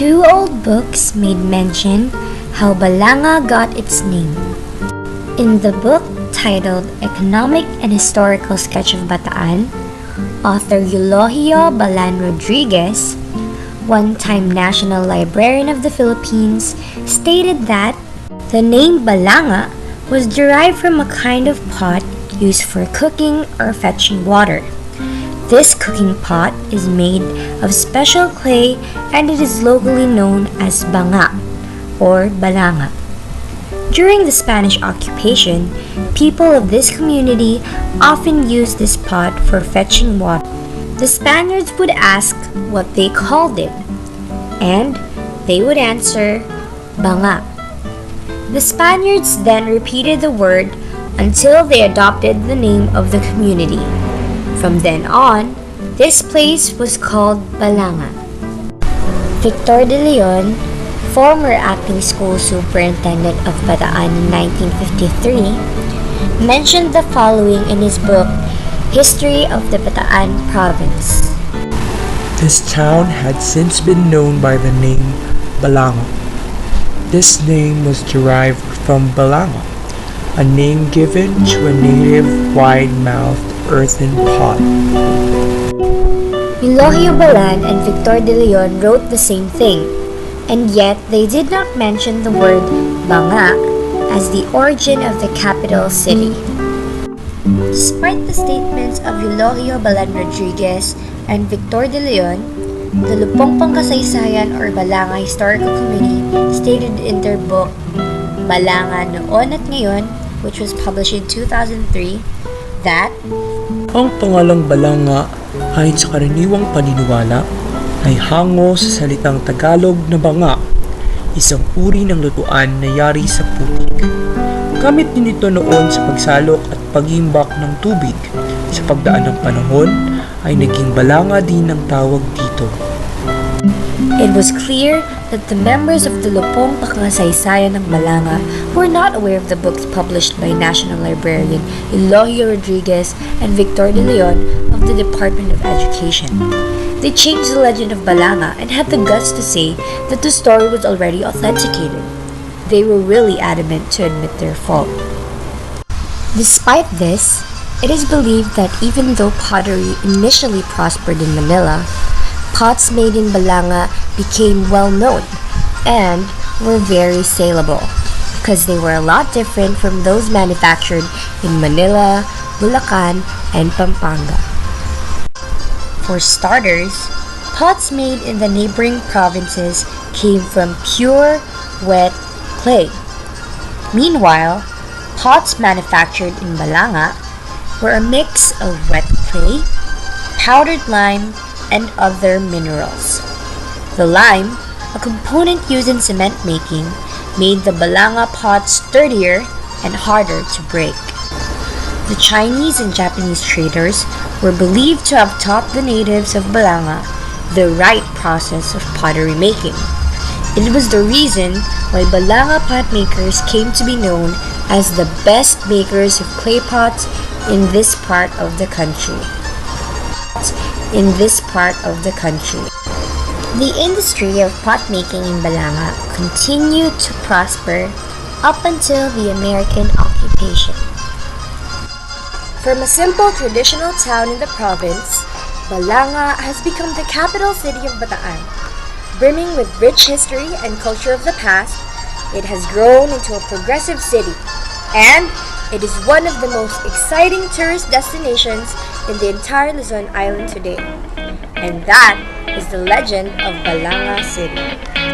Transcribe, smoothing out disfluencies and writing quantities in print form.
Two old books made mention how Balanga got its name. In the book titled Economic and Historical Sketch of Bataan, author Eulogio Balan Rodriguez, one-time National Librarian of the Philippines, stated that the name Balanga was derived from a kind of pot used for cooking or fetching water. This cooking pot is made of special clay and it is locally known as banga or balanga. During the Spanish occupation, people of this community often used this pot for fetching water. The Spaniards would ask what they called it, and they would answer banga. The Spaniards then repeated the word until they adopted the name of the community. From then on, this place was called Balanga. Victor de Leon, former acting school superintendent of Bataan in 1953, mentioned the following in his book, History of the Bataan Province. This town had since been known by the name Balanga. This name was derived from Balanga, a name given to a native wide-mouthed earthen pot. Eulogio Balan and Victor de Leon wrote the same thing, and yet they did not mention the word banga as the origin of the capital city. Despite the statements of Eulogio Balan Rodriguez and Victor de Leon, the Lupong Pangkasaysayan or Balanga Historical Committee stated in their book Balanga Noon at Ngayon, which was published in 2003, that Ang pangalang Balanga ayon sa karaniwang paniniwala ay hango sa salitang Tagalog na banga, isang uri ng lutuan na yari sa putik. Gamit din ito noon sa pagsalok at pagimbak ng tubig. Sa pagdaan ng panahon ay naging balanga din ang tawag dito. It was clear that the members of the Lupong Pangkasaysayan ng Balanga were not aware of the books published by National Librarian Eulogio Rodriguez and Victor de Leon of the Department of Education. They changed the legend of Balanga and had the guts to say that the story was already authenticated. They were really adamant to admit their fault. Despite this, it is believed that even though pottery initially prospered in Manila, pots made in Balanga became well known and were very saleable because they were a lot different from those manufactured in Manila, Bulacan, and Pampanga. For starters, pots made in the neighboring provinces came from pure, wet clay. Meanwhile, pots manufactured in Balanga were a mix of wet clay, powdered lime, and other minerals. The lime, a component used in cement making, made the Balanga pot sturdier and harder to break. The Chinese and Japanese traders were believed to have taught the natives of Balanga the right process of pottery making. It was the reason why Balanga pot makers came to be known as the best makers of clay pots in this part of the country. The industry of pot making in Balanga continued to prosper up until the American occupation. From a simple traditional town in the province, Balanga has become the capital city of Bataan. Brimming with rich history and culture of the past, it has grown into a progressive city, and it is one of the most exciting tourist destinations in the entire Luzon island today. And that is the legend of Balanga City.